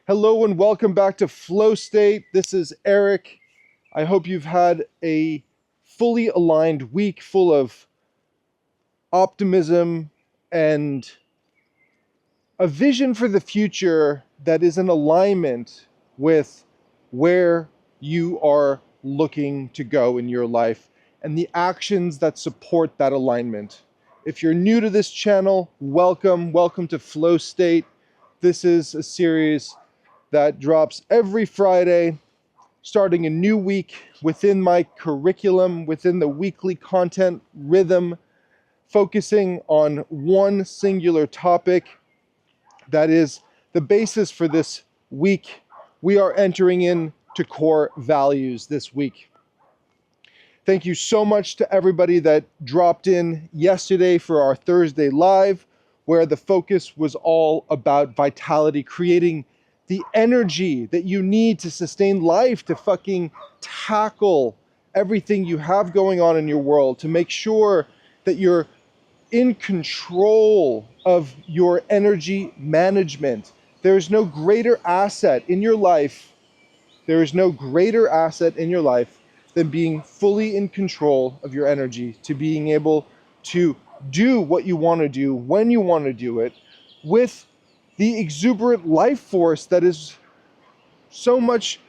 Hello and welcome back to FlowState. This is Eric. I hope you've had a fully aligned week full of optimism and a vision for the future that is in alignment with where you are looking to go in your life and the actions that support that alignment. If you're new to this channel, welcome. Welcome to FlowState. This is a series that drops every Friday, starting a new week within my curriculum, within the weekly content rhythm, focusing on one singular topic that is the basis for this week. We are entering into core values this week. Thank you so much to everybody that dropped in yesterday for our Thursday live, where the focus was all about vitality, creating the energy that you need to sustain life, to fucking tackle everything you have going on in your world, to make sure that you're in control of your energy management. There is no greater asset in your life. There is no greater asset in your life than being fully in control of your energy, to being able to do what you want to do when you want to do it with the exuberant life force that is so much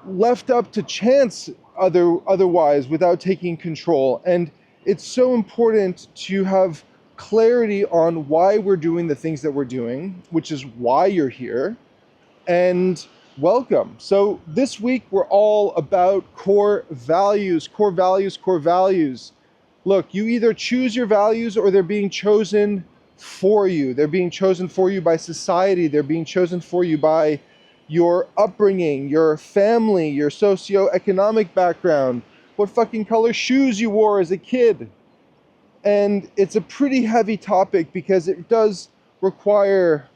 left up to chance otherwise without taking control. And it's so important to have clarity on why we're doing the things that we're doing, which is why you're here. And welcome. So this week we're all about core values, core values, core values. Look, you either choose your values or they're being chosen for you. They're being chosen for you by society. They're being chosen for you by your upbringing, your family, your socioeconomic background, what fucking color shoes you wore as a kid. And it's a pretty heavy topic because it does require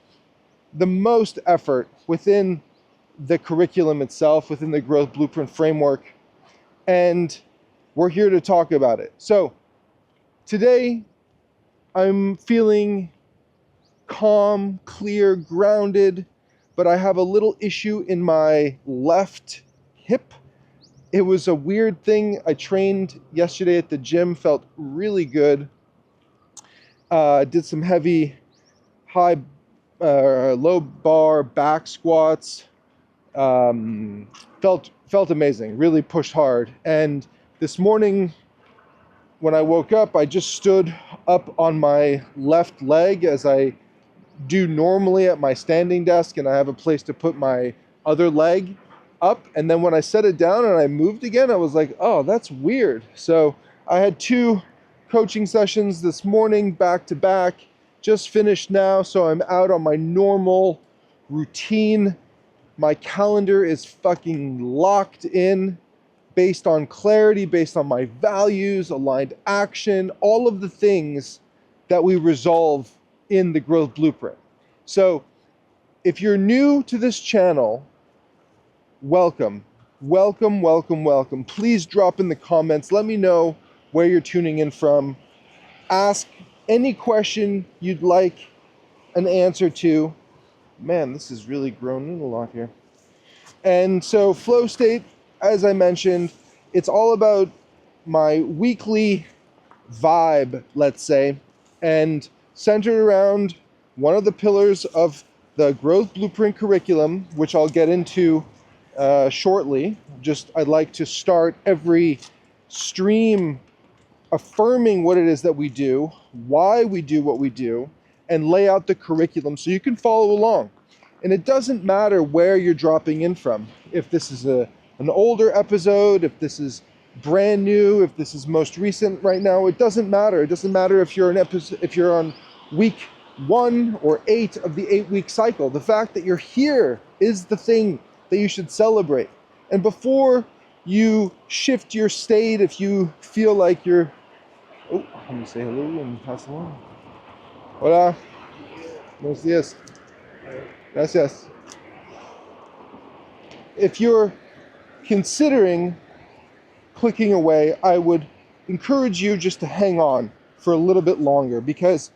the most effort within the curriculum itself, within the growth blueprint framework. And we're here to talk about it. So today I'm feeling calm, clear, grounded, but I have a little issue in my left hip. It was a weird thing. I trained yesterday at the gym, felt really good. Did some heavy, low bar back squats. Felt amazing, really pushed hard. And this morning when I woke up, I just stood up on my left leg as I do normally at my standing desk, and I have a place to put my other leg up. And then when I set it down and I moved again, I was like, oh, that's weird. So I had 2 coaching sessions this morning back to back, just finished now. So I'm out on my normal routine. My calendar is fucking locked in based on clarity, based on my values, aligned action, all of the things that we resolve in the growth blueprint. So if you're new to this channel, welcome. Welcome, welcome, welcome. Please drop in the comments. Let me know where you're tuning in from. Ask any question you'd like an answer to. Man, this is really grown in a lot here. And so FlowState, as I mentioned, it's all about my weekly vibe, let's say, and centered around one of the pillars of the growth blueprint curriculum, which I'll get into shortly. I'd like to start every stream affirming what it is that we do, why we do what we do, and lay out the curriculum so you can follow along. And it doesn't matter where you're dropping in from. If this is an older episode, if this is brand new, if this is most recent right now, it doesn't matter. It doesn't matter if you're on week 1 or 8 of the 8-week cycle. The fact that you're here is the thing that you should celebrate. And before you shift your state, if you feel like you're, let me say hello and pass along. Hola. Buenos días. Gracias. If you're considering clicking away, I would encourage you just to hang on for a little bit longer, because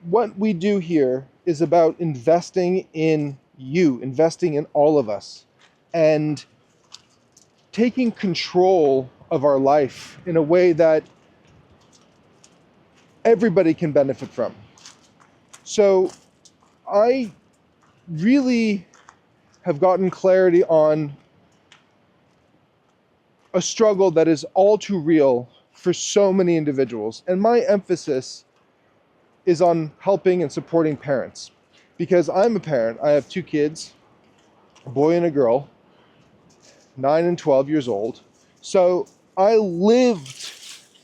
what we do here is about investing in you, investing in all of us, and taking control of our life in a way that everybody can benefit from. So I really have gotten clarity on a struggle that is all too real for so many individuals. And my emphasis is on helping and supporting parents. Because I'm a parent. I have 2 kids, a boy and a girl, 9 and 12 years old. So I lived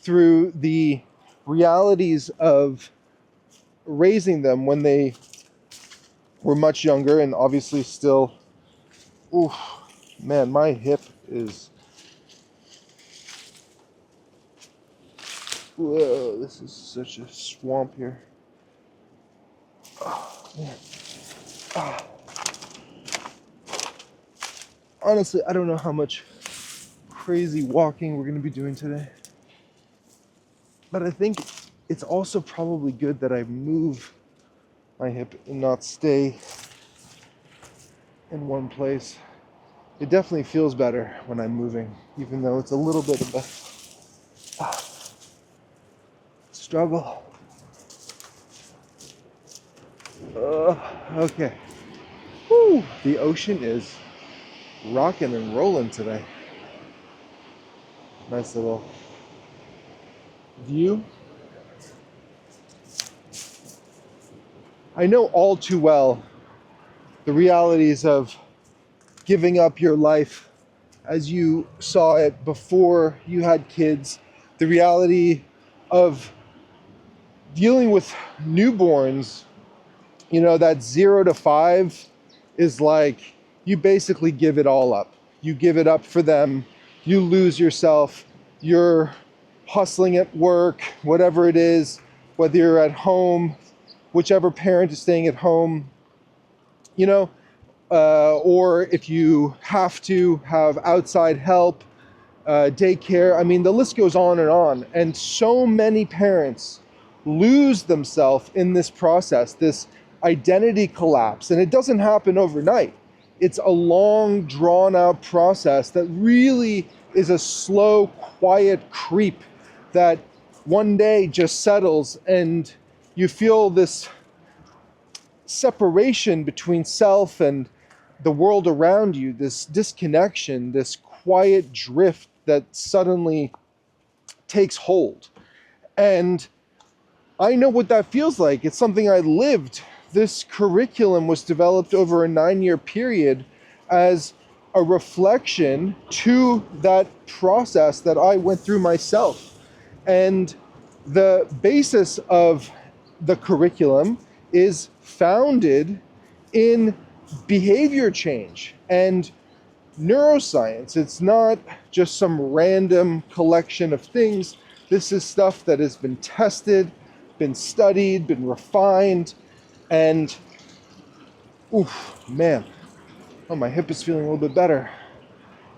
through the realities of raising them when they were much younger, and obviously still, oof, man, my hip is, whoa, this is such a swamp here. Oh, man. Ah. Honestly, I don't know how much crazy walking we're going to be doing today. But I think it's also probably good that I move my hip and not stay in one place. It definitely feels better when I'm moving, even though it's a little bit of a struggle. Okay. Whew. The ocean is rocking and rolling today. Nice little view. I know all too well the realities of giving up your life as you saw it before you had kids, the reality of dealing with newborns. You know, that 0 to 5 is like you basically give it all up. You give it up for them. You lose yourself. You're hustling at work, whatever it is, whether you're at home, whichever parent is staying at home, you know, or if you have to have outside help, daycare. I mean, the list goes on. And so many parents lose themselves in this process, this identity collapse. And it doesn't happen overnight. It's a long, drawn-out process that really is a slow, quiet creep that one day just settles, and you feel this separation between self and the world around you, this disconnection, this quiet drift that suddenly takes hold. And I know what that feels like. It's something I lived. This curriculum was developed over a 9-year period as a reflection to that process that I went through myself. And the basis of the curriculum is founded in behavior change and neuroscience. It's not just some random collection of things. This is stuff that has been tested, been studied, been refined, and oof, man, oh, my hip is feeling a little bit better.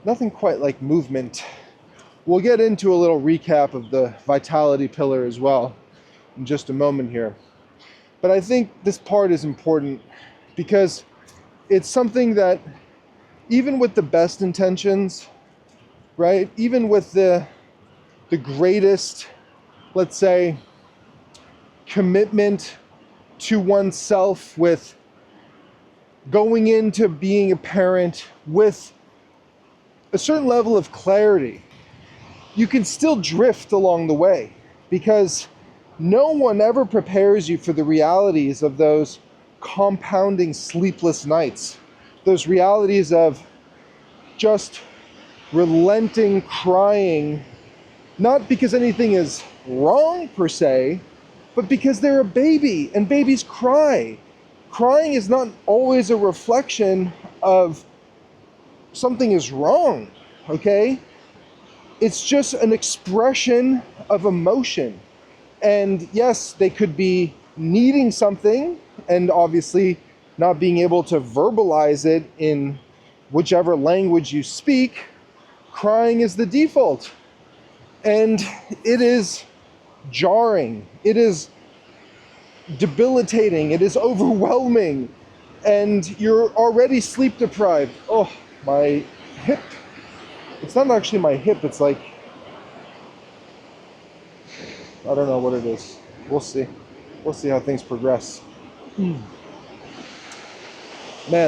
Nothing quite like movement. We'll get into a little recap of the vitality pillar as well in just a moment here. But I think this part is important because it's something that even with the best intentions, right? Even with the greatest, let's say, commitment to oneself, with going into being a parent with a certain level of clarity, you can still drift along the way because no one ever prepares you for the realities of those compounding sleepless nights, those realities of just relenting crying, not because anything is wrong per se, but because they're a baby and babies cry. Crying is not always a reflection of something is wrong, okay? It's just an expression of emotion. And yes, they could be needing something and obviously not being able to verbalize it in whichever language you speak. Crying is the default. And it is jarring. It is debilitating. It is overwhelming. And you're already sleep deprived. Oh, my hip. It's not actually my hip. It's like, I don't know what it is. We'll see. We'll see how things progress. Man,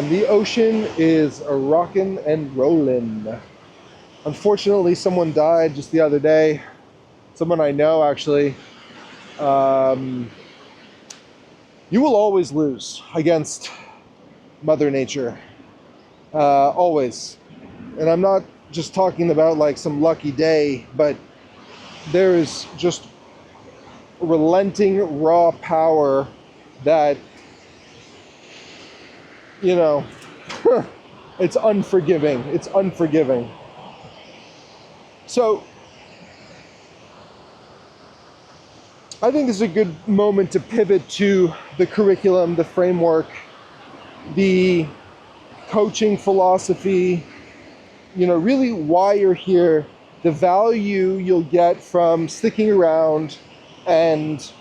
the ocean is a rockin' and rollin'. Unfortunately, someone died just the other day. Someone I know, actually. You will always lose against Mother Nature. Always. And I'm not just talking about like some lucky day, but there is just relenting raw power that, you know, it's unforgiving. It's unforgiving. So I think this is a good moment to pivot to the curriculum, the framework, the coaching philosophy, really why you're here, the value you'll get from sticking around and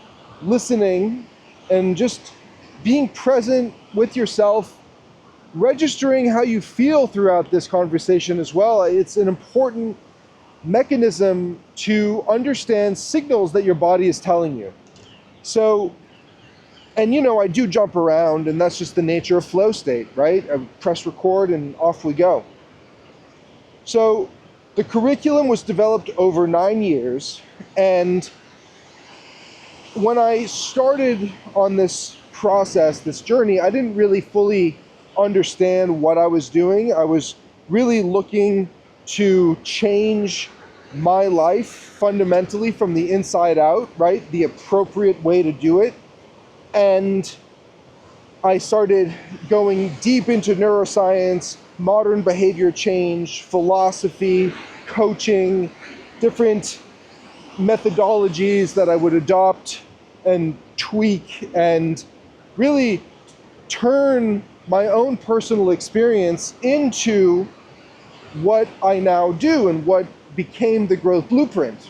listening and just being present with yourself, registering how you feel throughout this conversation as well. It's an important mechanism to understand signals that your body is telling you. So, and I do jump around, and that's just the nature of FlowState, right? I press record and off we go. So the curriculum was developed over 9 years, and when I started on this process, this journey, I didn't really fully understand what I was doing. I was really looking to change my life fundamentally from the inside out, right? The appropriate way to do it. And I started going deep into neuroscience, modern behavior change, philosophy, coaching, different methodologies that I would adopt and tweak and really turn my own personal experience into what I now do and what became the growth blueprint.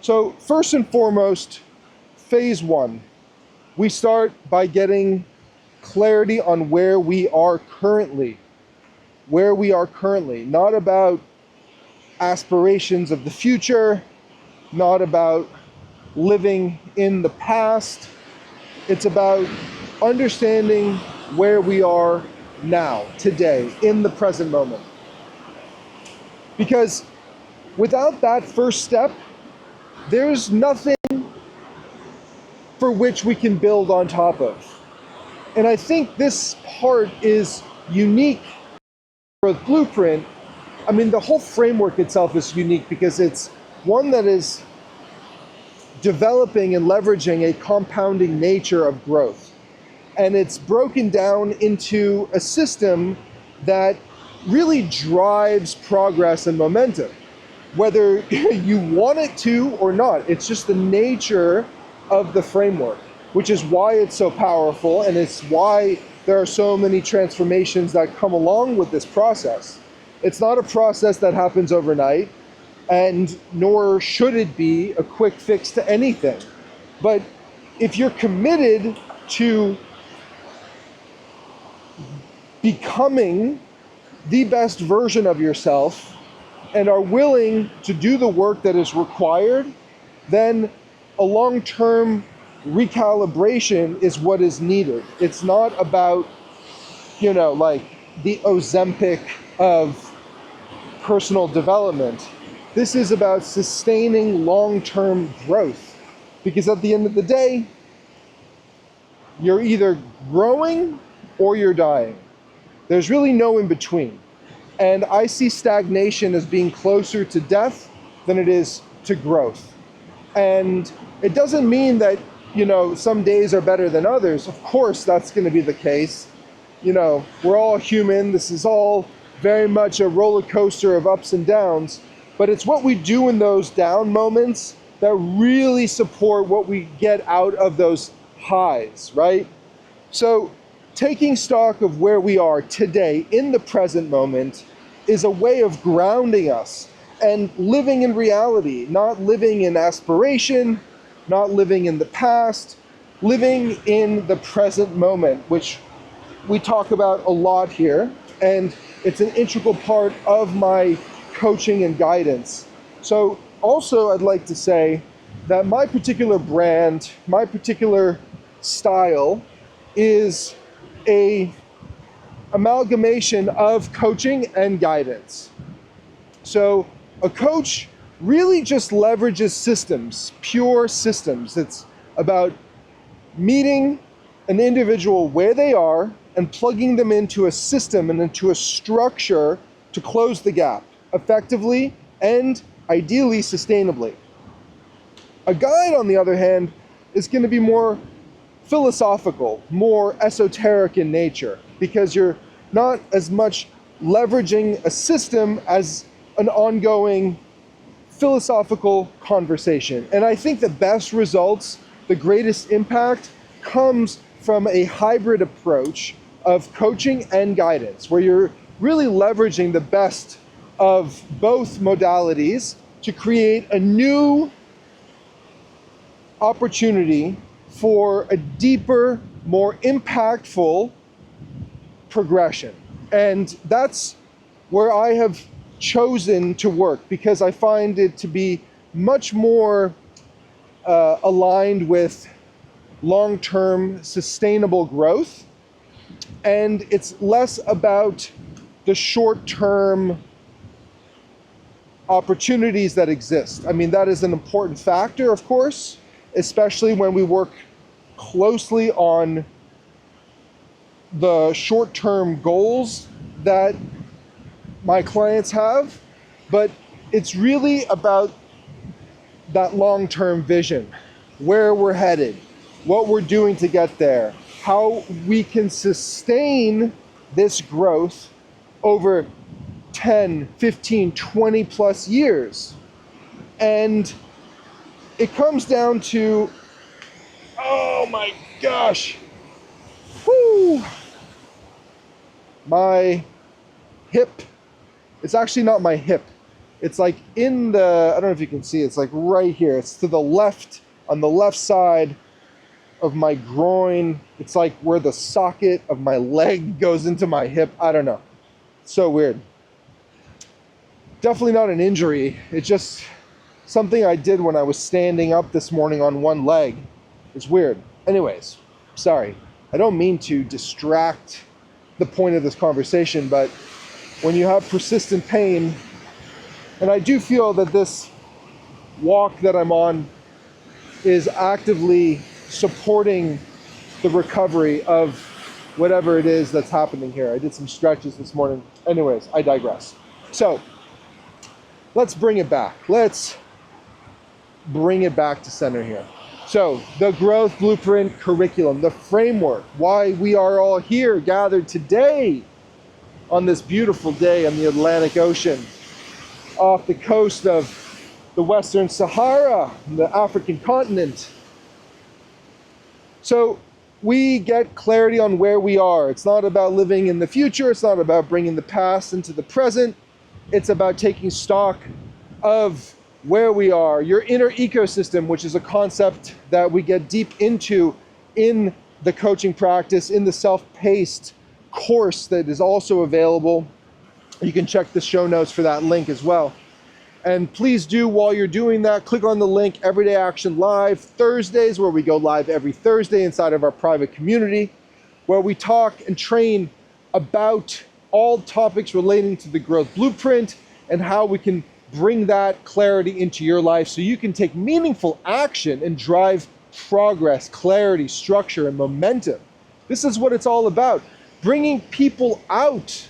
So first and foremost, phase one, we start by getting clarity on where we are currently, not about aspirations of the future, not about living in the past. It's about understanding where we are now, today, in the present moment. Because without that first step, there's nothing for which we can build on top of. And I think this part is unique for the blueprint. I mean, the whole framework itself is unique because it's one that is developing and leveraging a compounding nature of growth. And it's broken down into a system that really drives progress and momentum, whether you want it to or not. It's just the nature of the framework, which is why it's so powerful, and it's why there are so many transformations that come along with this process. It's not a process that happens overnight, and nor should it be a quick fix to anything. But if you're committed to becoming the best version of yourself and are willing to do the work that is required, then a long-term recalibration is what is needed. It's not about, like the Ozempic of personal development. This is about sustaining long-term growth. Because at the end of the day, you're either growing or you're dying. There's really no in between. And I see stagnation as being closer to death than it is to growth. And it doesn't mean that, some days are better than others. Of course, that's going to be the case. We're all human. This is all very much a roller coaster of ups and downs. But it's what we do in those down moments that really support what we get out of those highs, right? So taking stock of where we are today in the present moment is a way of grounding us and living in reality, not living in aspiration, not living in the past, living in the present moment, which we talk about a lot here, and it's an integral part of my coaching and guidance. So also I'd like to say that my particular brand, my particular style is a amalgamation of coaching and guidance. So a coach really just leverages systems, pure systems. It's about meeting an individual where they are and plugging them into a system and into a structure to close the gap effectively and ideally sustainably. A guide, on the other hand, is going to be more philosophical, more esoteric in nature, because you're not as much leveraging a system as an ongoing philosophical conversation. And I think the best results, the greatest impact, comes from a hybrid approach of coaching and guidance, where you're really leveraging the best of both modalities to create a new opportunity for a deeper, more impactful progression. And that's where I have chosen to work, because I find it to be much more aligned with long-term sustainable growth, and it's less about the short-term opportunities that exist. I mean, that is an important factor, of course, especially when we work closely on the short-term goals that my clients have, but it's really about that long-term vision, where we're headed, what we're doing to get there, how we can sustain this growth over 10, 15, 20 plus years. And it comes down to, oh my gosh, whoo, my hip. It's actually not my hip. It's like in the, I don't know if you can see, it's like right here. It's to the left, on the left side of my groin. It's like where the socket of my leg goes into my hip. I don't know. It's so weird. Definitely not an injury. It's just something I did when I was standing up this morning on one leg. It's weird. Anyways, sorry. I don't mean to distract the point of this conversation, but when you have persistent pain, and I do feel that this walk that I'm on is actively supporting the recovery of whatever it is that's happening here. I did some stretches this morning. Anyways, I digress. So let's bring it back. Let's bring it back to center here. So the growth blueprint curriculum, the framework, why we are all here gathered today on this beautiful day on the Atlantic Ocean, off the coast of the Western Sahara, the African continent. So we get clarity on where we are. It's not about living in the future. It's not about bringing the past into the present. It's about taking stock of where we are, your inner ecosystem, which is a concept that we get deep into in the coaching practice, in the self-paced course that is also available. You can check the show notes for that link as well. And please do, while you're doing that, click on the link, Everyday Action Live Thursdays, where we go live every Thursday inside of our private community, where we talk and train about all topics relating to the growth blueprint and how we can bring that clarity into your life so you can take meaningful action and drive progress, clarity, structure, and momentum. This is what it's all about. Bringing people out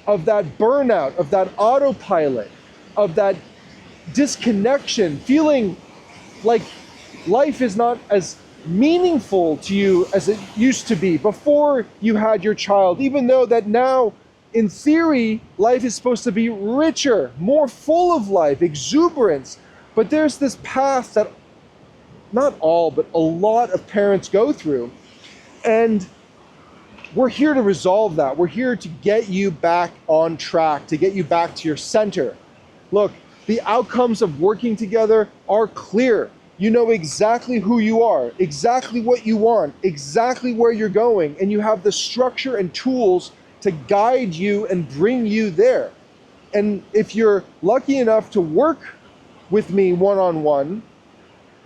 of that burnout, of that autopilot, of that disconnection, feeling like life is not as meaningful to you as it used to be before you had your child, even though that now, in theory, life is supposed to be richer, more full of life, exuberance. But there's this path that not all, but a lot of parents go through. And we're here to resolve that. We're here to get you back on track, to get you back to your center. Look, the outcomes of working together are clear. You know exactly who you are, exactly what you want, exactly where you're going, and you have the structure and tools to guide you and bring you there. And if you're lucky enough to work with me one-on-one,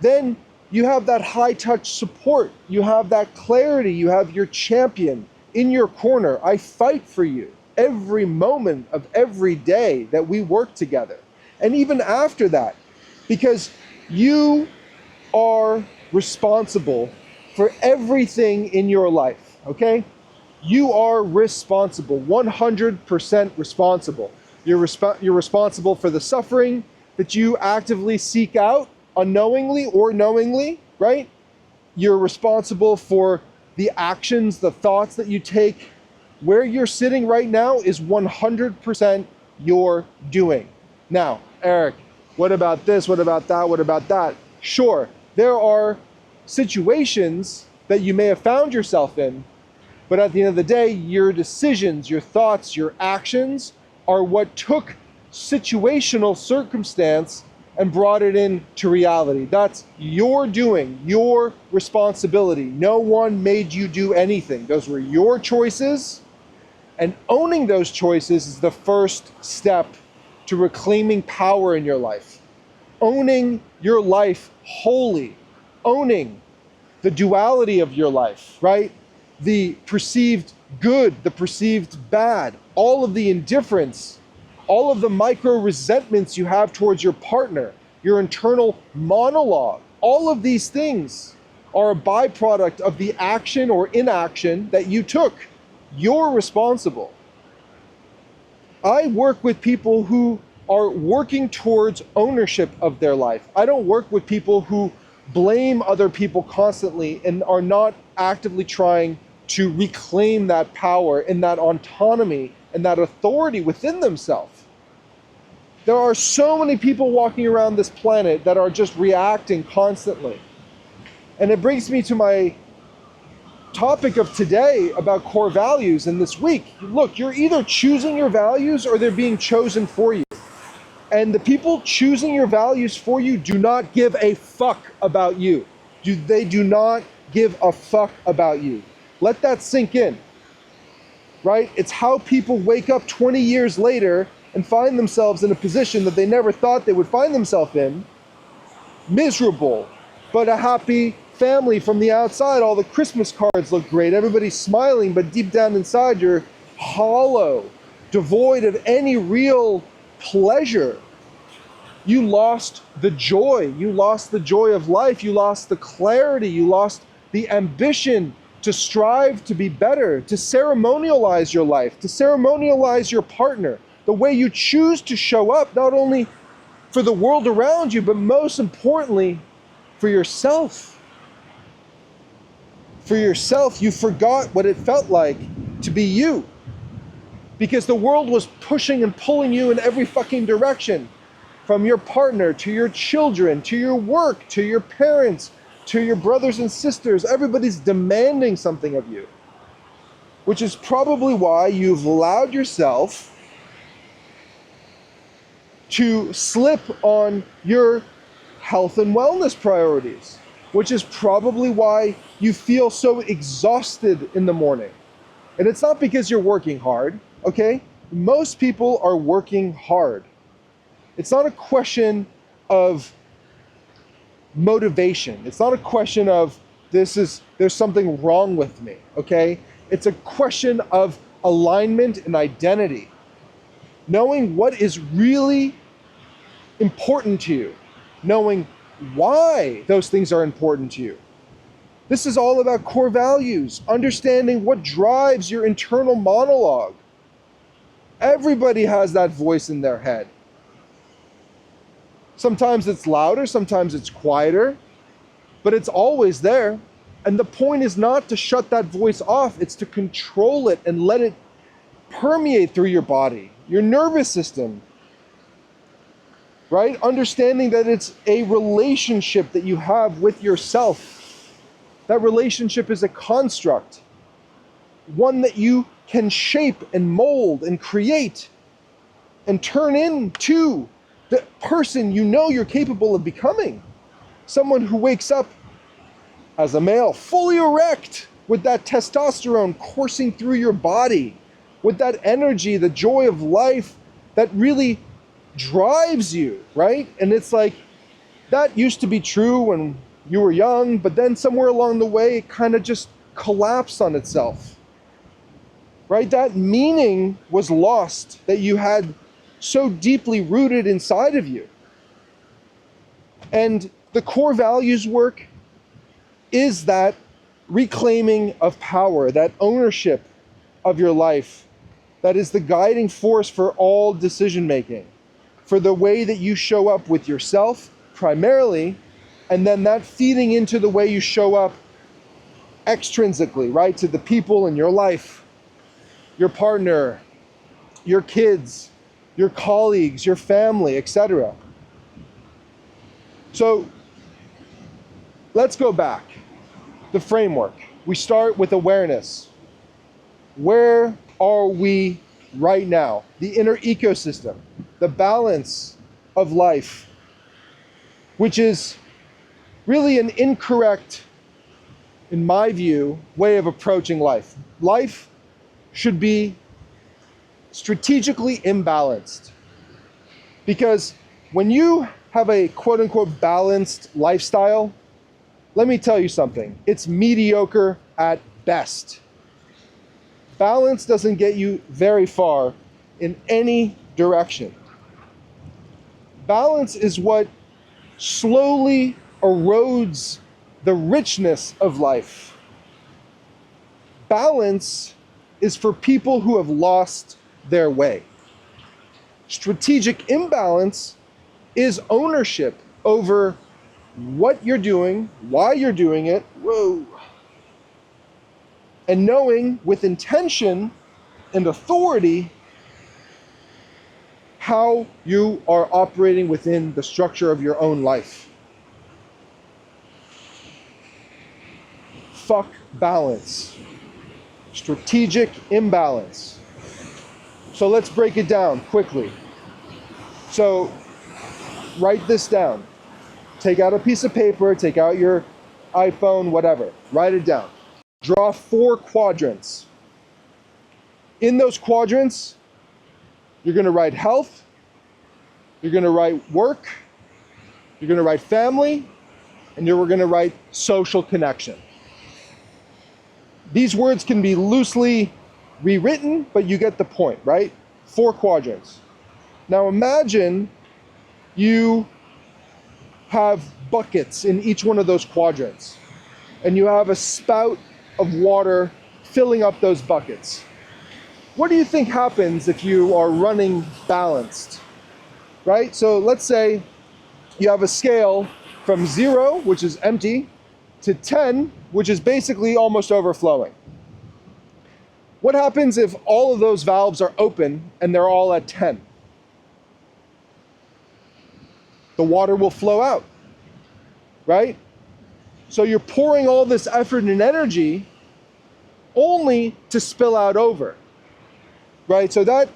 then you have that high-touch support, you have that clarity, you have your champion in your corner. I fight for you every moment of every day that we work together. And even after that, because you are responsible for everything in your life, okay? You are responsible, 100% responsible. You're responsible for the suffering that you actively seek out, unknowingly or knowingly, right? You're responsible for the actions, the thoughts that you take. Where you're sitting right now is 100% your doing. Now, Eric, what about this? What about that? What about that? Sure, there are situations that you may have found yourself in, but at the end of the day, your decisions, your thoughts, your actions are what took situational circumstance and brought it into reality. That's your doing, your responsibility. No one made you do anything. Those were your choices, and owning those choices is the first step to reclaiming power in your life. Owning your life wholly, owning the duality of your life, right? The perceived good, the perceived bad, all of the indifference, all of the micro resentments you have towards your partner, your internal monologue, all of these things are a byproduct of the action or inaction that you took. You're responsible. I work with people who are working towards ownership of their life. I don't work with people who blame other people constantly and are not actively trying to reclaim that power and that autonomy and that authority within themselves. There are so many people walking around this planet that are just reacting constantly. And it brings me to my topic of today about core values in this week. Look, you're either choosing your values or they're being chosen for you. And the people choosing your values for you do not give a fuck about you. They do not give a fuck about you. Let that sink in, right? It's how people wake up 20 years later and find themselves in a position that they never thought they would find themselves in, miserable, but a happy family from the outside. All the Christmas cards look great, everybody's smiling, but deep down inside you're hollow, devoid of any real pleasure. You lost the joy. You lost the joy of life. You lost the clarity. You lost the ambition to strive to be better, to ceremonialize your life, to ceremonialize your partner, the way you choose to show up, not only for the world around you, but most importantly, for yourself. For yourself, you forgot what it felt like to be you. Because the world was pushing and pulling you in every fucking direction. From your partner, to your children, to your work, to your parents, to your brothers and sisters. Everybody's demanding something of you. Which is probably why you've allowed yourself to slip on your health and wellness priorities. Which is probably why you feel so exhausted in the morning. And it's not because you're working hard, okay? Most people are working hard. It's not a question of motivation. It's not a question of there's something wrong with me, okay? It's a question of alignment and identity. Knowing what is really important to you. Knowing why those things are important to you. This is all about core values, understanding what drives your internal monologue. Everybody has that voice in their head. Sometimes it's louder, sometimes it's quieter, but it's always there. And the point is not to shut that voice off, it's to control it and let it permeate through your body, your nervous system, right? Understanding that it's a relationship that you have with yourself. That relationship is a construct, one that you can shape and mold and create and turn into the person you know you're capable of becoming. Someone who wakes up as a male, fully erect, with that testosterone coursing through your body, with that energy, the joy of life that really drives you, right? And it's like, that used to be true when you were young, but then somewhere along the way, it kind of just collapsed on itself, right? That meaning was lost that you had so deeply rooted inside of you. And the core values work is that reclaiming of power, that ownership of your life, that is the guiding force for all decision making, for the way that you show up with yourself primarily, and then that feeding into the way you show up extrinsically, right, to the people in your life, your partner, your kids, your colleagues, your family, etc. So let's go back. The framework. We start with awareness. Where are we right now? The inner ecosystem, the balance of life, which is really an incorrect, in my view, way of approaching life. Life should be strategically imbalanced. Because when you have a quote-unquote balanced lifestyle, let me tell you something, it's mediocre at best. Balance doesn't get you very far in any direction. Balance is what slowly erodes the richness of life. Balance is for people who have lost their way. Strategic imbalance is ownership over what you're doing, why you're doing it, and knowing with intention and authority how you are operating within the structure of your own life. Fuck balance. Strategic imbalance. So let's break it down quickly. So write this down. Take out a piece of paper, take out your iPhone, whatever. Write it down. Draw 4 quadrants. In those quadrants, you're going to write health, you're going to write work, you're going to write family, and you're going to write social connection. These words can be loosely rewritten, but you get the point, right? 4 quadrants. Now imagine you have buckets in each one of those quadrants, and you have a spout of water filling up those buckets. What do you think happens if you are running balanced, right? So let's say you have a scale from 0, which is empty, to 10, which is basically almost overflowing. What happens if all of those valves are open and they're all at 10? The water will flow out, right? So you're pouring all this effort and energy only to spill out over, right? So that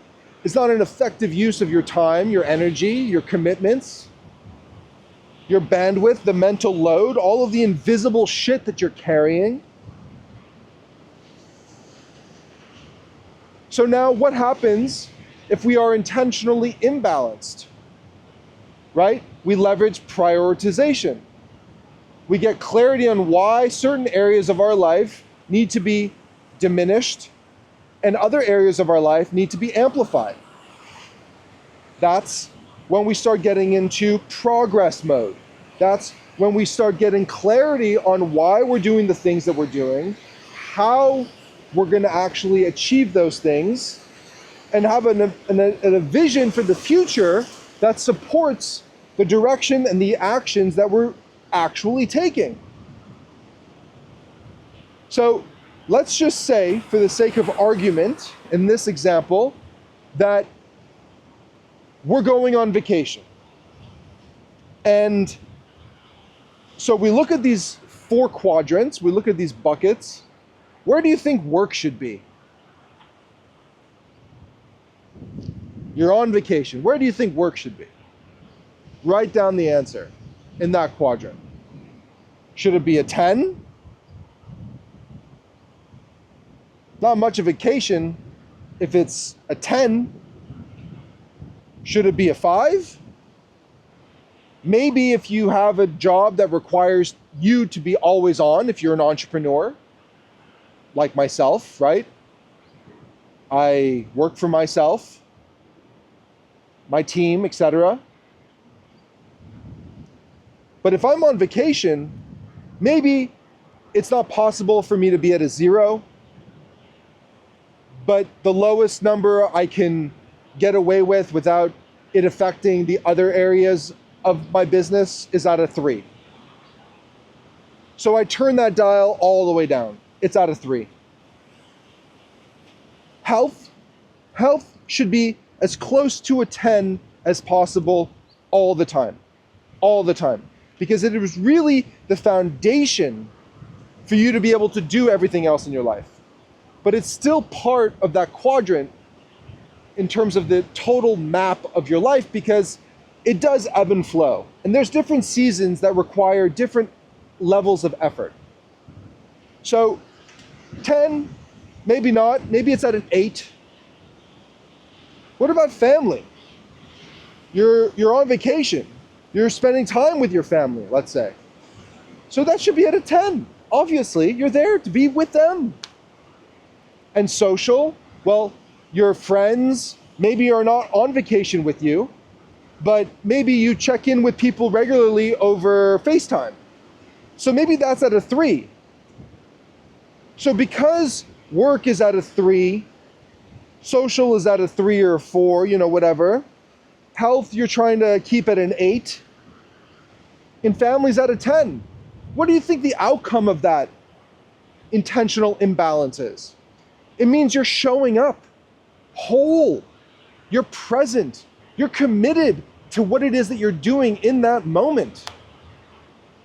is not an effective use of your time, your energy, your commitments, your bandwidth, the mental load, all of the invisible shit that you're carrying. So now what happens if we are intentionally imbalanced, right? We leverage prioritization. We get clarity on why certain areas of our life need to be diminished and other areas of our life need to be amplified. That's when we start getting into progress mode. That's when we start getting clarity on why we're doing the things that we're doing, how we're going to actually achieve those things, and have a vision for the future that supports the direction and the actions that we're actually taking. So let's just say, for the sake of argument, in this example, that we're going on vacation. And so we look at these 4 quadrants, we look at these buckets. Where do you think work should be? You're on vacation. Where do you think work should be? Write down the answer in that quadrant. Should it be a 10? Not much of vacation if it's a 10. Should it be a 5? Maybe if you have a job that requires you to be always on, if you're an entrepreneur, like myself, right? I work for myself, my team, etc. But if I'm on vacation, maybe it's not possible for me to be at a 0, but the lowest number I can get away with without it affecting the other areas of my business is at a 3. So I turn that dial all the way down. It's at a 3. Health should be as close to a 10 as possible all the time. All the time. Because it is really the foundation for you to be able to do everything else in your life. But it's still part of that quadrant in terms of the total map of your life, because it does ebb and flow. And there's different seasons that require different levels of effort. So 10, maybe not, maybe it's at an 8. What about family? You're on vacation. You're spending time with your family, let's say. So that should be at a 10. Obviously, you're there to be with them. And social, well, your friends maybe are not on vacation with you, but maybe you check in with people regularly over FaceTime. So maybe that's at a 3. So because work is at a 3, social is at a 3 or a 4, whatever. Health, you're trying to keep at an 8. And family's at a 10. What do you think the outcome of that intentional imbalance is? It means you're showing up whole. You're present. You're committed to what it is that you're doing in that moment.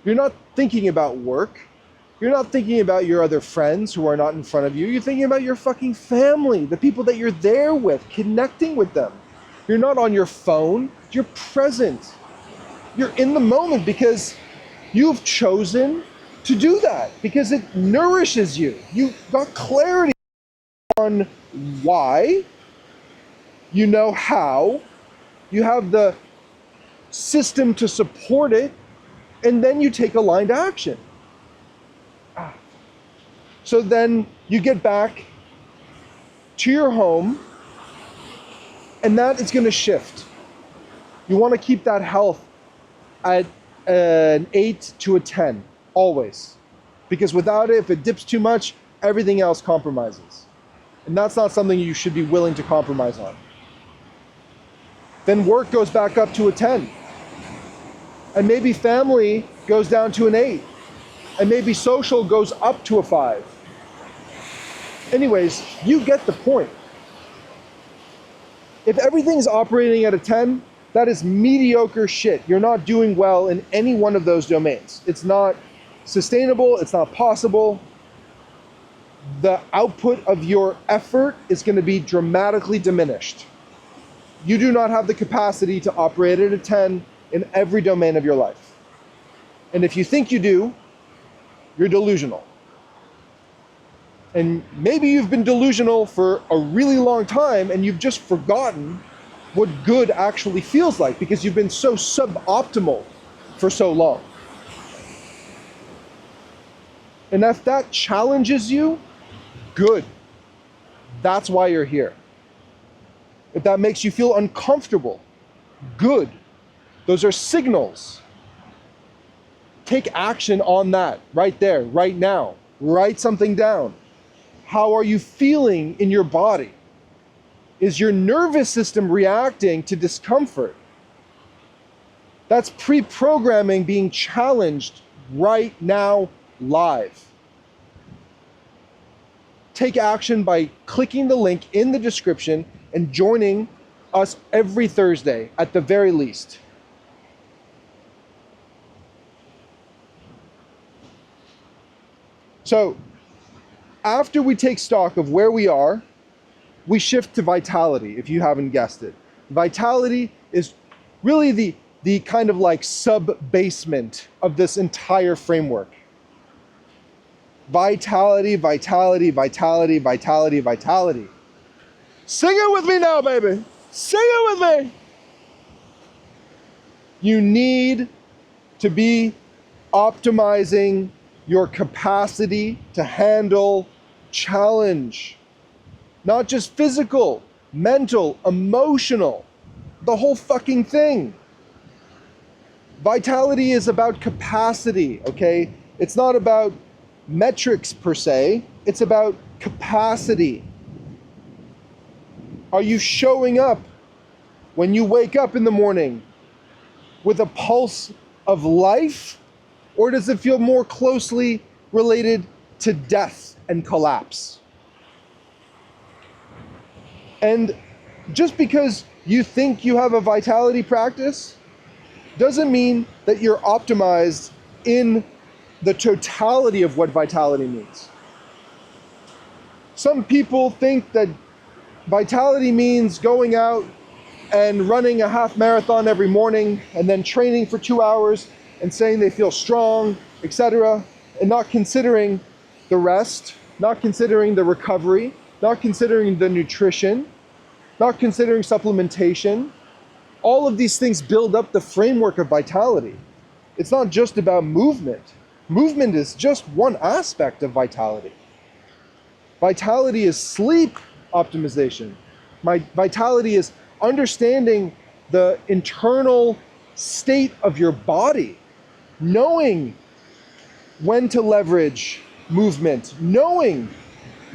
You're not thinking about work. You're not thinking about your other friends who are not in front of you. You're thinking about your fucking family, the people that you're there with, connecting with them. You're not on your phone. You're present. You're in the moment because you've chosen to do that, because it nourishes you. You've got clarity on why. You know how. You have the system to support it, and then you take aligned action. So then you get back to your home, and that is going to shift. You want to keep that health at an 8 to a 10, always. Because without it, if it dips too much, everything else compromises. And that's not something you should be willing to compromise on. Then work goes back up to a 10. And maybe family goes down to an 8. And maybe social goes up to a 5. Anyways, you get the point. If everything's operating at a 10, that is mediocre shit. You're not doing well in any one of those domains. It's not sustainable. It's not possible. The output of your effort is going to be dramatically diminished. You do not have the capacity to operate at a 10 in every domain of your life. And if you think you do, you're delusional. And maybe you've been delusional for a really long time and you've just forgotten what good actually feels like because you've been so suboptimal for so long. And if that challenges you, good. That's why you're here. If that makes you feel uncomfortable, good. Those are signals. Take action on that right there, right now. Write something down. How are you feeling in your body? Is your nervous system reacting to discomfort? That's pre-programming being challenged right now, live. Take action by clicking the link in the description and joining us every Thursday at the very least. So, after we take stock of where we are, we shift to vitality, if you haven't guessed it. Vitality is really the kind of like sub-basement of this entire framework. Vitality, vitality, vitality, vitality, vitality. Sing it with me now, baby. Sing it with me. You need to be optimizing your capacity to handle challenge. Not just physical, mental, emotional, the whole fucking thing. Vitality is about capacity, okay? It's not about metrics per se, it's about capacity. Are you showing up when you wake up in the morning with a pulse of life, or does it feel more closely related to death and collapse? And just because you think you have a vitality practice doesn't mean that you're optimized in the totality of what vitality means. Some people think that vitality means going out and running a half marathon every morning and then training for 2 hours and saying they feel strong, etc., and not considering the rest, not considering the recovery, not considering the nutrition, not considering supplementation. All of these things build up the framework of vitality. It's not just about movement. Movement is just one aspect of vitality. Vitality is sleep optimization. Vitality is understanding the internal state of your body, knowing when to leverage movement, knowing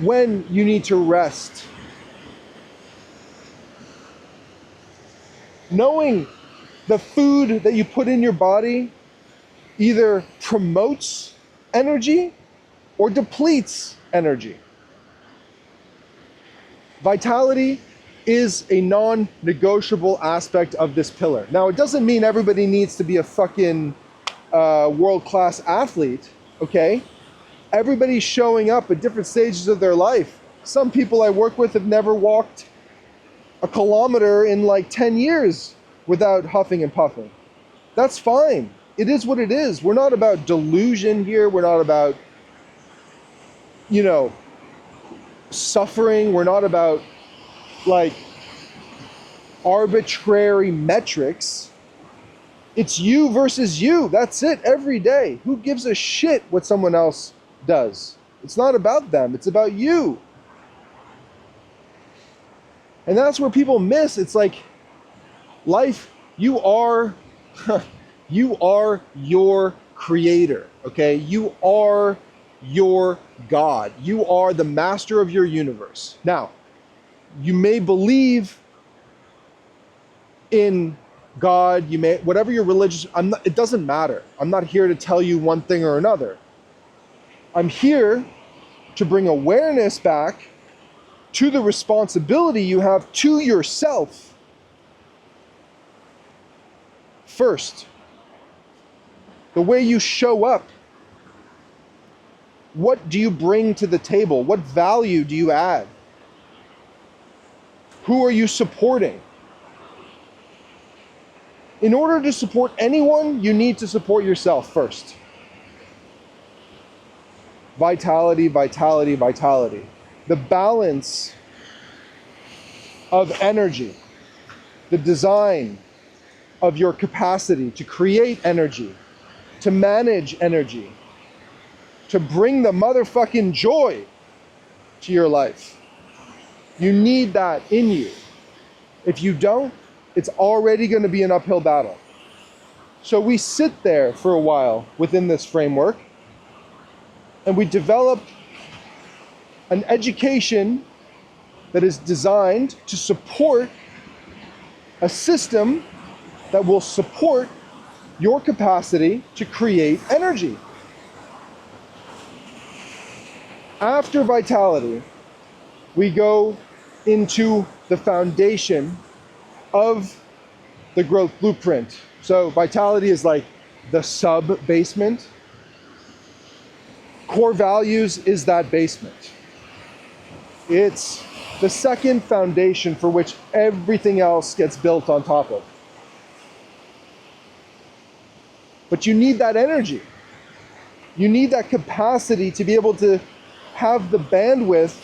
when you need to rest, knowing the food that you put in your body either promotes energy or depletes energy. Vitality is a non-negotiable aspect of this pillar. Now, it doesn't mean everybody needs to be a fucking world-class athlete, okay? Everybody's showing up at different stages of their life. Some people I work with have never walked a kilometer in like 10 years without huffing and puffing. That's fine. It is what it is. We're not about delusion here. We're not about, suffering. We're not about like arbitrary metrics. It's you versus you. That's it every day. Who gives a shit what someone else does? It's not about them. It's about you. And that's where people miss. It's like life, you are your creator, okay? You are your God. You are the master of your universe. Now, you may believe in God, you may, whatever your religious, it doesn't matter. I'm not here to tell you one thing or another. I'm here to bring awareness back to the responsibility you have to yourself. First, the way you show up. What do you bring to the table? What value do you add? Who are you supporting? In order to support anyone, you need to support yourself first. Vitality, vitality, vitality. The balance of energy, the design of your capacity to create energy, to manage energy, to bring the motherfucking joy to your life. You need that in you. If you don't, it's already going to be an uphill battle. So we sit there for a while within this framework, and we develop an education that is designed to support a system that will support your capacity to create energy. After vitality, we go into the foundation of the growth blueprint. So vitality is like the sub-basement. Core values is that basement. It's the second foundation for which everything else gets built on top of. But you need that energy. You need that capacity to be able to have the bandwidth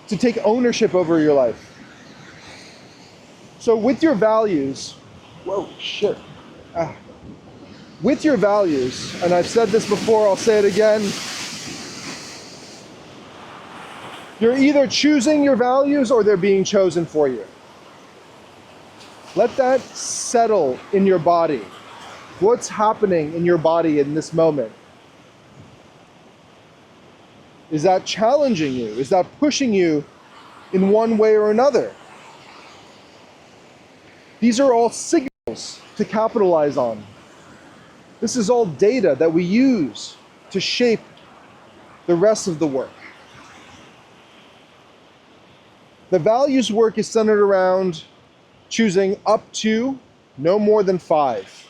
to take ownership over your life. So with your values, whoa, shit. With your values, and I've said this before, I'll say it again, you're either choosing your values or they're being chosen for you. Let that settle in your body. What's happening in your body in this moment? Is that challenging you? Is that pushing you in one way or another? These are all signals to capitalize on. This is all data that we use to shape the rest of the work. The values work is centered around choosing up to no more than 5,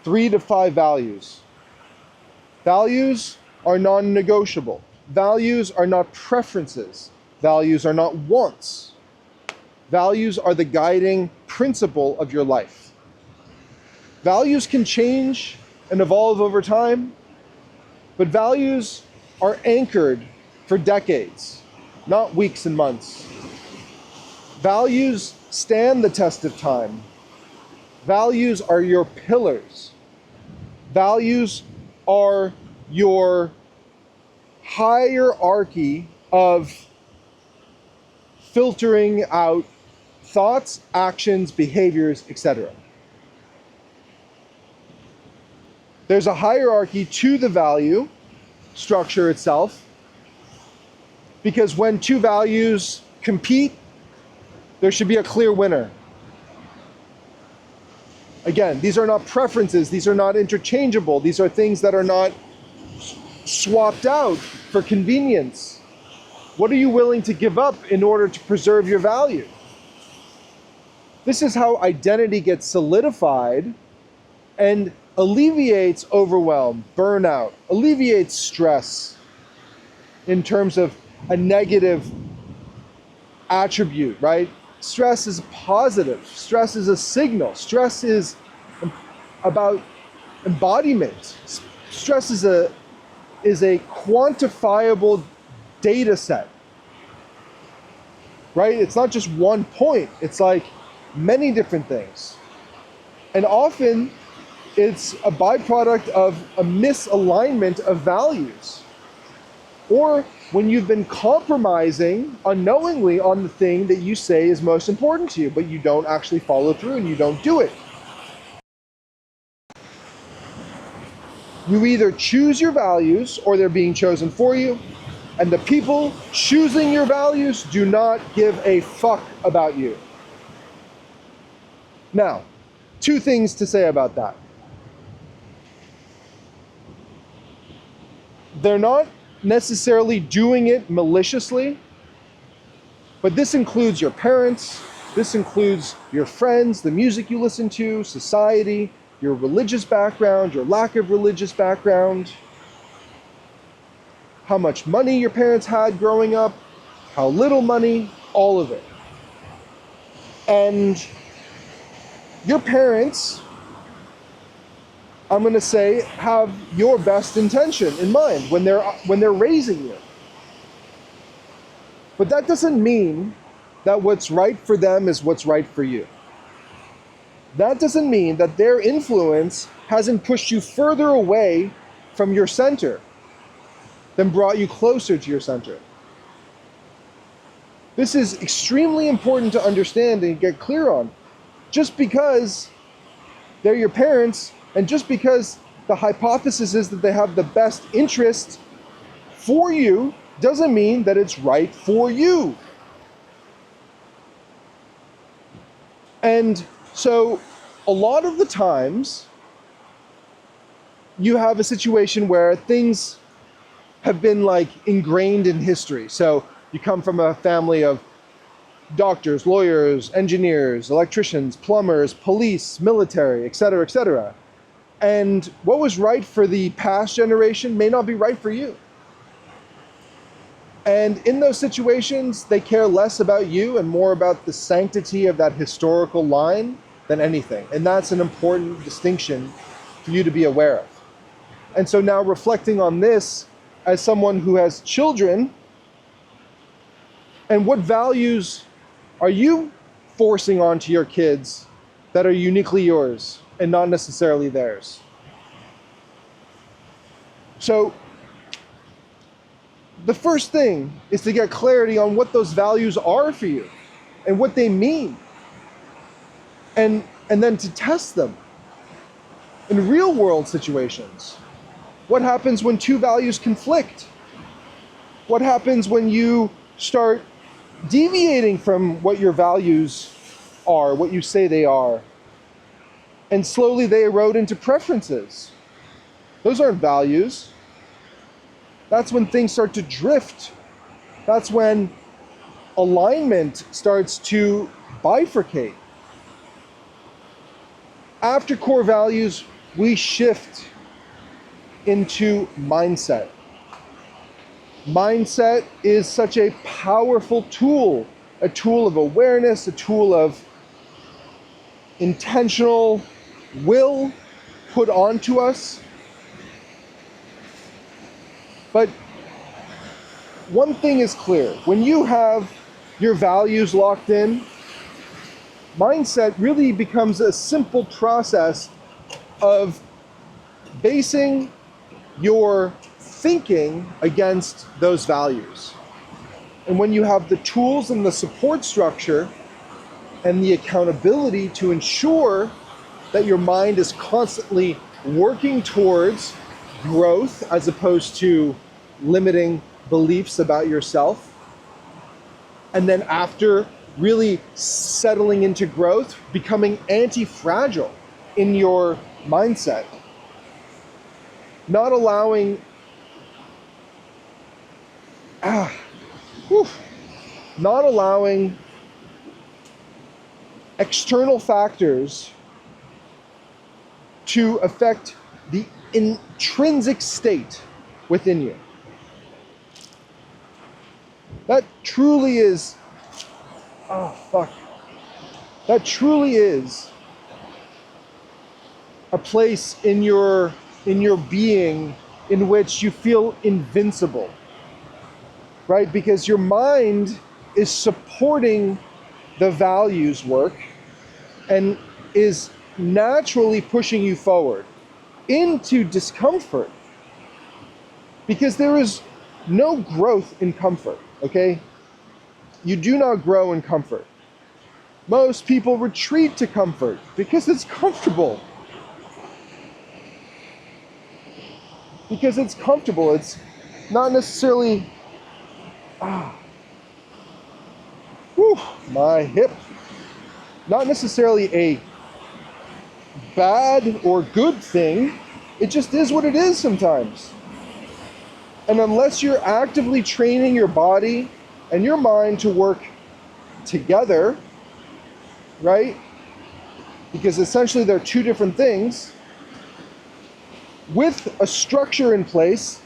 3 to 5 values. Values are non-negotiable. Values are not preferences. Values are not wants. Values are the guiding principle of your life. Values can change and evolve over time, but values are anchored for decades, not weeks and months. Values stand the test of time. Values are your pillars. Values are your hierarchy of filtering out thoughts, actions, behaviors, etc. There's a hierarchy to the value structure itself, because when two values compete, there should be a clear winner. Again, these are not preferences, these are not interchangeable, these are things that are not swapped out for convenience. What are you willing to give up in order to preserve your value? This is how identity gets solidified and alleviates overwhelm, burnout, alleviates stress in terms of a negative attribute, right? Stress is positive. Stress is a signal. Stress is about embodiment. Stress is a quantifiable data set, right? It's not just one point. It's like many different things. And often it's a byproduct of a misalignment of values, or when you've been compromising unknowingly on the thing that you say is most important to you, but you don't actually follow through and you don't do it. You either choose your values or they're being chosen for you, and the people choosing your values do not give a fuck about you. Now, 2 things to say about that. They're not necessarily doing it maliciously, but this includes your parents, this includes your friends, the music you listen to, society, your religious background, your lack of religious background, how much money your parents had growing up, how little money, all of it. And your parents, I'm going to say, have your best intention in mind when they're raising you. But that doesn't mean that what's right for them is what's right for you. That doesn't mean that their influence hasn't pushed you further away from your center than brought you closer to your center. This is extremely important to understand and get clear on. Just because they're your parents, and just because the hypothesis is that they have the best interest for you, doesn't mean that it's right for you. And so a lot of the times you have a situation where things have been like ingrained in history. So you come from a family of doctors, lawyers, engineers, electricians, plumbers, police, military, etc., etc. And what was right for the past generation may not be right for you. And in those situations, they care less about you and more about the sanctity of that historical line than anything. And that's an important distinction for you to be aware of. And so now reflecting on this as someone who has children, and what values are you forcing onto your kids that are uniquely yours and not necessarily theirs? So the first thing is to get clarity on what those values are for you and what they mean. And then to test them in real world situations. What happens when two values conflict? What happens when you start deviating from what your values are, what you say they are, and slowly they erode into preferences? Those aren't values. That's when things start to drift. That's when alignment starts to bifurcate. After core values, we shift into mindset. Mindset is such a powerful tool, a tool of awareness, a tool of intentional will put onto us. But one thing is clear, when you have your values locked in, mindset really becomes a simple process of basing your thinking against those values. And when you have the tools and the support structure and the accountability to ensure that your mind is constantly working towards growth as opposed to limiting beliefs about yourself, and then after really settling into growth, becoming anti-fragile in your mindset, not allowing external factors to affect the intrinsic state within you. That truly is, that truly is a place in your being in which you feel invincible, right? Because your mind is supporting the values work and is naturally pushing you forward into discomfort, because there is no growth in comfort, okay? You do not grow in comfort. Most people retreat to comfort because it's comfortable. Because it's comfortable. It's not necessarily, my hip. Not necessarily a bad or good thing. It just is what it is sometimes. And unless you're actively training your body and your mind to work together, right? Because essentially they're two different things, with a structure in place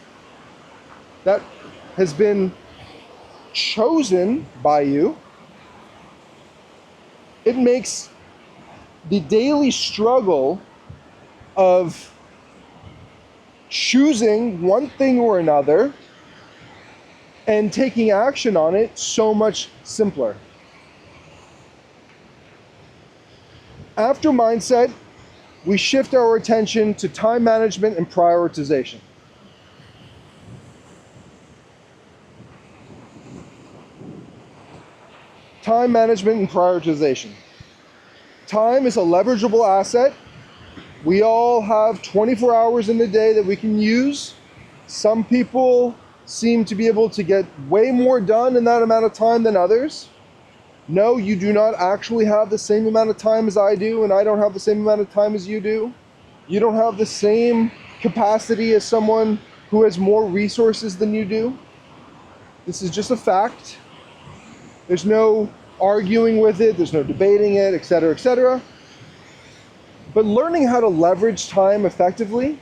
that has been chosen by you, it makes the daily struggle of choosing one thing or another and taking action on it so much simpler. After mindset, we shift our attention to time management and prioritization. Time management and prioritization. Time is a leverageable asset. We all have 24 hours in the day that we can use. Some people seem to be able to get way more done in that amount of time than others. No, you do not actually have the same amount of time as I do, and I don't have the same amount of time as you do. You don't have the same capacity as someone who has more resources than you do. This is just a fact. There's no arguing with it, there's no debating it, etc., etc. But learning how to leverage time effectively,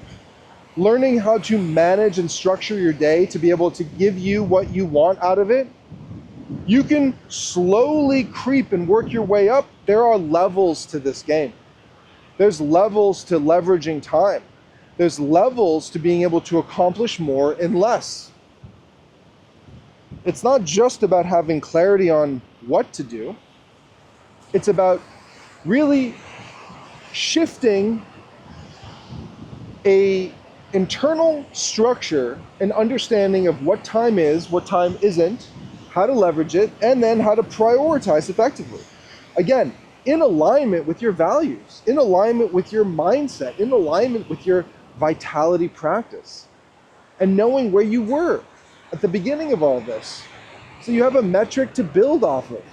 learning how to manage and structure your day to be able to give you what you want out of it, you can slowly creep and work your way up. There are levels to this game. There's levels to leveraging time. There's levels to being able to accomplish more in less. It's not just about having clarity on what to do. It's about really shifting a internal structure and understanding of what time is, what time isn't, how to leverage it, and then how to prioritize effectively. Again, in alignment with your values, in alignment with your mindset, in alignment with your vitality practice, and knowing where you were at the beginning of all this. So you have a metric to build off of.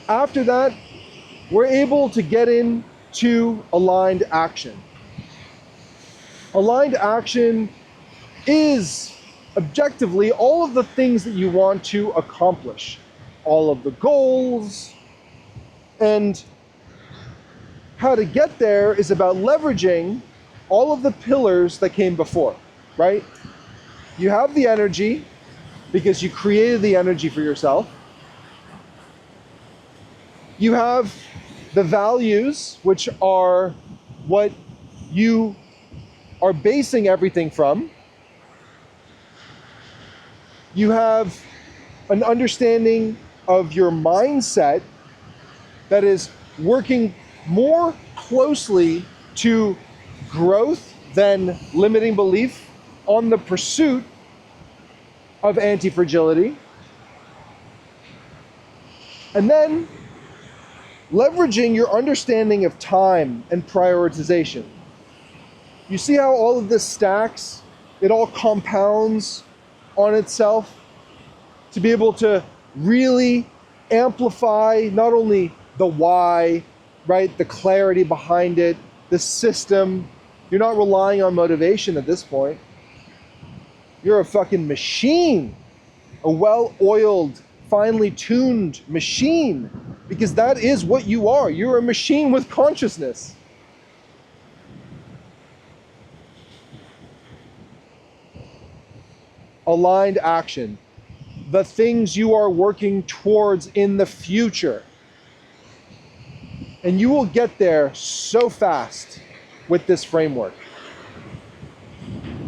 After that, we're able to get into aligned action. Aligned action is objectively all of the things that you want to accomplish, all of the goals, and how to get there is about leveraging all of the pillars that came before, right? You have the energy because you created the energy for yourself. You have the values, which are what you are basing everything from. You have an understanding of your mindset that is working more closely to growth than limiting belief on the pursuit of anti-fragility. And then leveraging your understanding of time and prioritization. You see how all of this stacks? It all compounds on itself to be able to really amplify not only the why, right, the clarity behind it, the system. You're not relying on motivation at this point. You're a fucking machine, a well-oiled, finely tuned machine, because that is what you are. You're a machine with consciousness. Aligned action, the things you are working towards in the future. And you will get there so fast with this framework,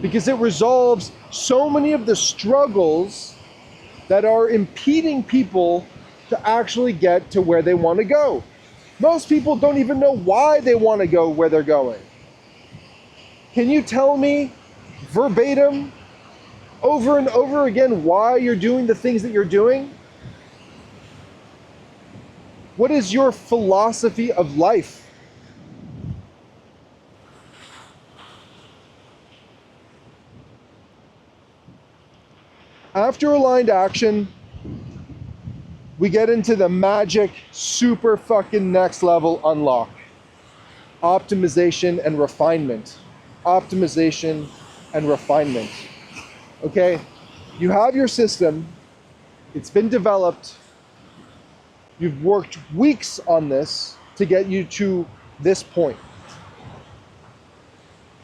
because it resolves so many of the struggles that are impeding people to actually get to where they want to go. Most people don't even know why they want to go where they're going. Can you tell me verbatim, over and over again, why you're doing the things that you're doing? What is your philosophy of life? After aligned action, we get into the magic, super fucking next level unlock. Optimization and refinement. Optimization and refinement. Okay, you have your system, it's been developed, you've worked weeks on this to get you to this point.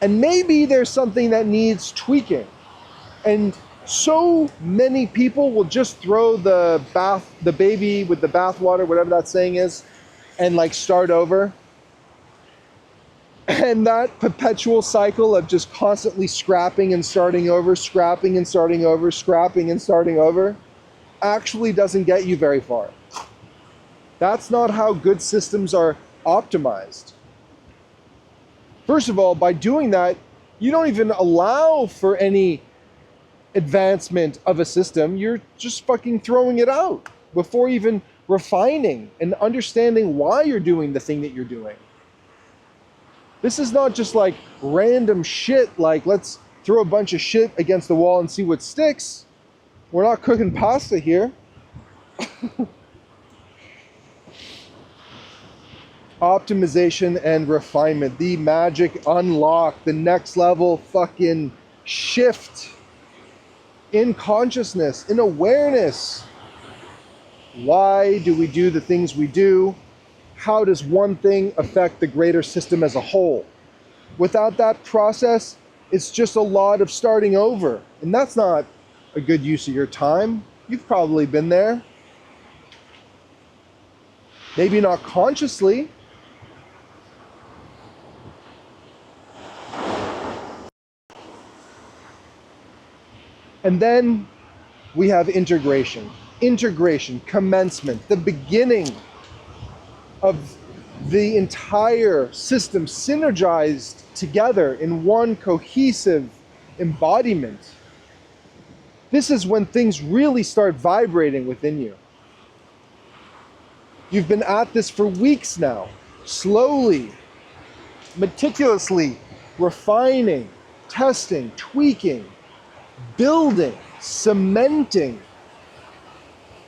And maybe there's something that needs tweaking. And so many people will just throw the baby with the bathwater, whatever that saying is, and like start over. And that perpetual cycle of just constantly scrapping and starting over, scrapping and starting over, scrapping and starting over, actually doesn't get you very far. That's not how good systems are optimized. First of all, by doing that, you don't even allow for any advancement of a system. You're just fucking throwing it out before even refining and understanding why you're doing the thing that you're doing. This is not just like random shit, like let's throw a bunch of shit against the wall and see what sticks. We're not cooking pasta here. Optimization and refinement, the magic unlock, the next level fucking shift in consciousness, in awareness. Why do we do the things we do? How does one thing affect the greater system as a whole? Without that process, it's just a lot of starting over. And that's not a good use of your time. You've probably been there. Maybe not consciously, And then we have integration. Integration, commencement, the beginning of the entire system synergized together in one cohesive embodiment. This is when things really start vibrating within you. You've been at this for weeks now, slowly, meticulously refining, testing, tweaking, building, cementing.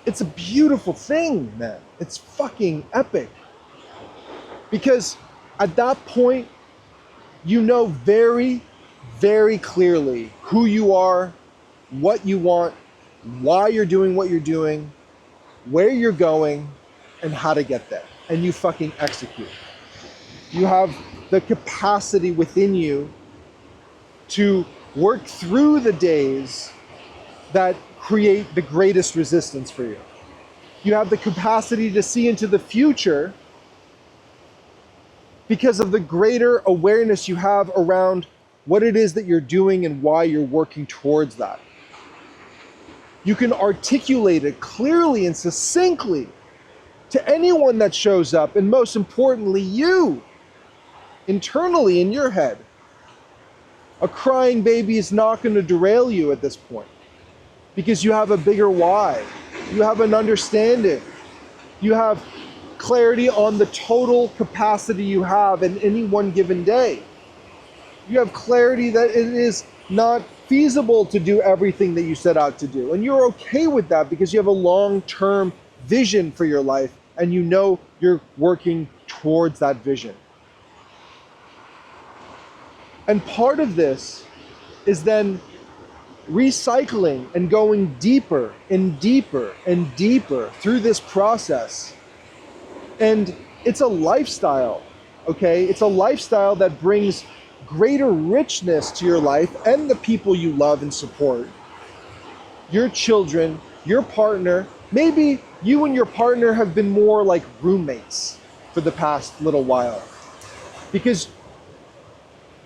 It's a beautiful thing, man. It's fucking epic. Because at that point, you know very, very clearly who you are, what you want, why you're doing what you're doing, where you're going, and how to get there. And you fucking execute. You have the capacity within you to work through the days that create the greatest resistance for you. You have the capacity to see into the future because of the greater awareness you have around what it is that you're doing and why you're working towards that. You can articulate it clearly and succinctly to anyone that shows up, and most importantly, you, internally in your head. A crying baby is not going to derail you at this point because you have a bigger why. You have an understanding. You have clarity on the total capacity you have in any one given day. You have clarity that it is not feasible to do everything that you set out to do. And you're okay with that because you have a long-term vision for your life and you know you're working towards that vision. And part of this is then recycling and going deeper and deeper and deeper through this process. And it's a lifestyle, okay? It's a lifestyle that brings greater richness to your life and the people you love and support. Your children, your partner, maybe you and your partner have been more like roommates for the past little while. Because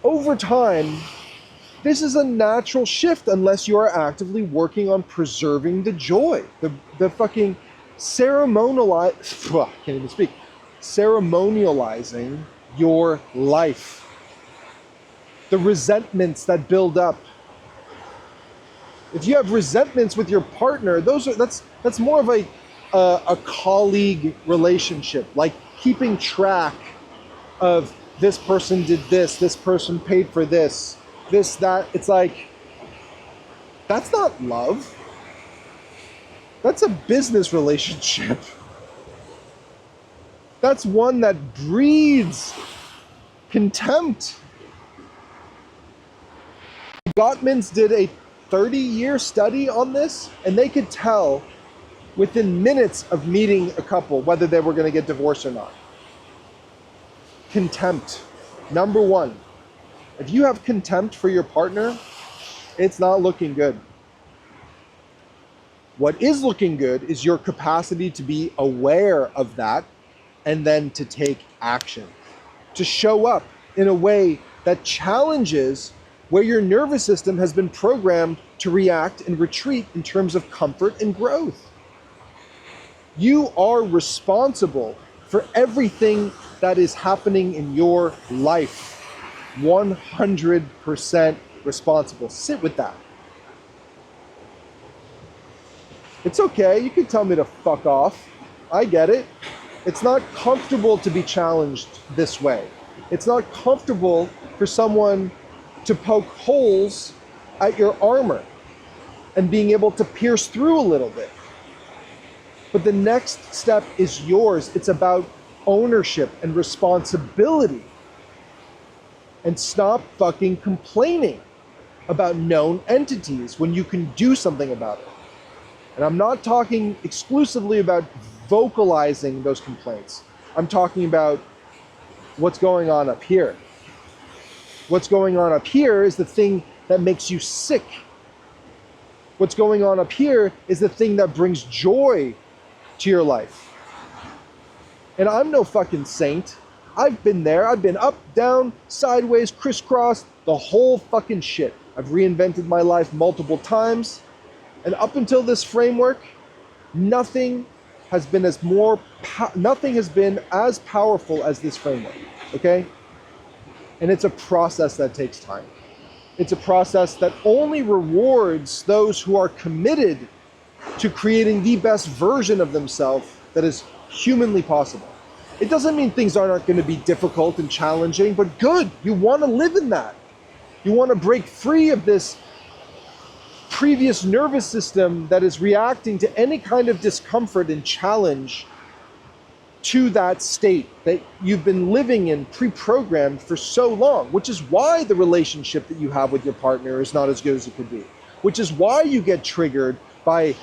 over time, this is a natural shift unless you are actively working on preserving the joy, the fucking ceremonializing your life. The resentments that build up. If you have resentments with your partner, that's more of a colleague relationship, like keeping track of this person did this person paid for this, that. It's like, that's not love. That's a business relationship. That's one that breeds contempt. Gottmans did a 30-year study on this, and they could tell within minutes of meeting a couple whether they were going to get divorced or not. Contempt. Number one. If you have contempt for your partner, it's not looking good. What is looking good is your capacity to be aware of that and then to take action. To show up in a way that challenges where your nervous system has been programmed to react and retreat in terms of comfort and growth. You are responsible for everything that is happening in your life. 100% responsible. Sit with that. It's okay, you can tell me to fuck off. I get it. It's not comfortable to be challenged this way. It's not comfortable for someone to poke holes at your armor and being able to pierce through a little bit. But the next step is yours. It's about ownership and responsibility. And stop fucking complaining about known entities when you can do something about it. And I'm not talking exclusively about vocalizing those complaints. I'm talking about what's going on up here. What's going on up here is the thing that makes you sick. What's going on up here is the thing that brings joy to your life. And I'm no fucking saint. I've been there. I've been up, down, sideways, crisscross, the whole fucking shit. I've reinvented my life multiple times. And up until this framework, nothing has been as powerful as this framework, okay? And it's a process that takes time. It's a process that only rewards those who are committed to creating the best version of themselves that is humanly possible. It doesn't mean things aren't going to be difficult and challenging, but good. You want to live in that. You want to break free of this previous nervous system that is reacting to any kind of discomfort and challenge to that state that you've been living in pre-programmed for so long, which is why the relationship that you have with your partner is not as good as it could be, which is why you get triggered by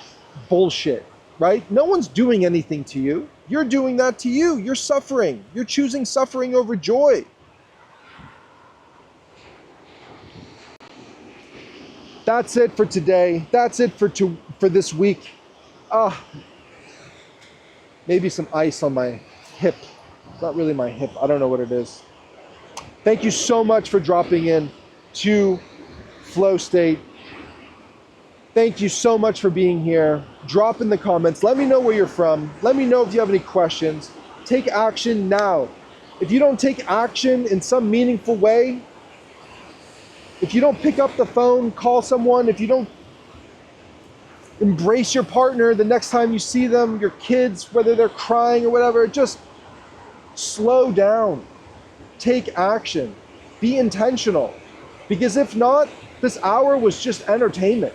bullshit, right? No one's doing anything to you. You're doing that to you. You're suffering. You're choosing suffering over joy. That's it for today. That's it for this week. Maybe some ice on my hip. It's not really my hip. I don't know what it is. Thank you so much for dropping in to FlowState. Thank you so much for being here. Drop in the comments. Let me know where you're from. Let me know if you have any questions. Take action now. If you don't take action in some meaningful way, if you don't pick up the phone, call someone, if you don't embrace your partner the next time you see them, your kids, whether they're crying or whatever, just slow down. Take action. Be intentional. Because if not, this hour was just entertainment.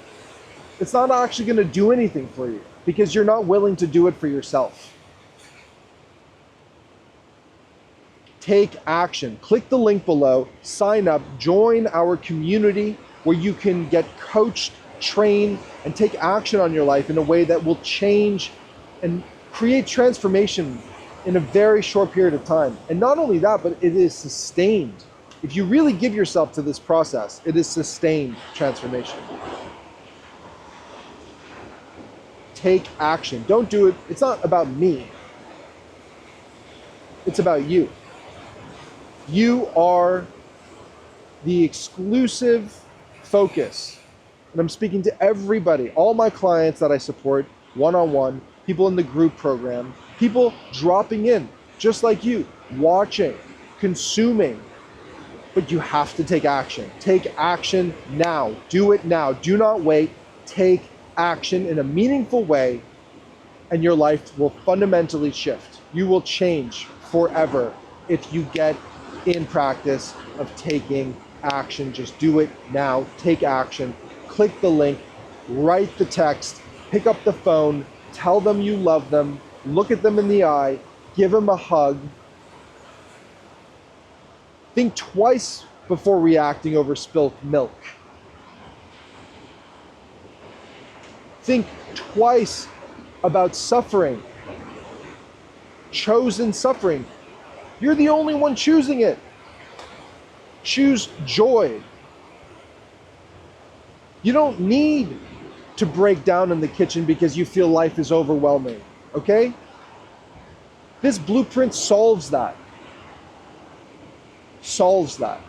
It's not actually going to do anything for you because you're not willing to do it for yourself. Take action. Click the link below, sign up, join our community where you can get coached, trained, and take action on your life in a way that will change and create transformation in a very short period of time. And not only that, but it is sustained. If you really give yourself to this process, it is sustained transformation. Take action. Don't do it. It's not about me. It's about you. You are the exclusive focus. And I'm speaking to everybody, all my clients that I support one-on-one, people in the group program, people dropping in, just like you, watching, consuming. But you have to take action. Take action now. Do it now. Do not wait. Take action in a meaningful way, and your life will fundamentally shift. You will change forever if you get in practice of taking action. Just do it now. Take action. Click the link, write the text, pick up the phone, tell them you love them, look at them in the eye, give them a hug. Think twice before reacting over spilt milk. Think twice about suffering. Chosen suffering. You're the only one choosing it. Choose joy. You don't need to break down in the kitchen because you feel life is overwhelming, okay? This blueprint solves that. Solves that.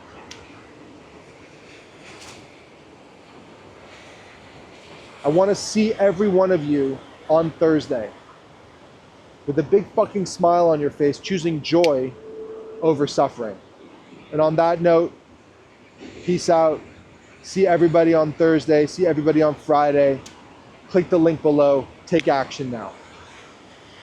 I want to see every one of you on Thursday with a big fucking smile on your face, choosing joy over suffering. And on that note, peace out. See everybody on Thursday. See everybody on Friday. Click the link below. Take action now.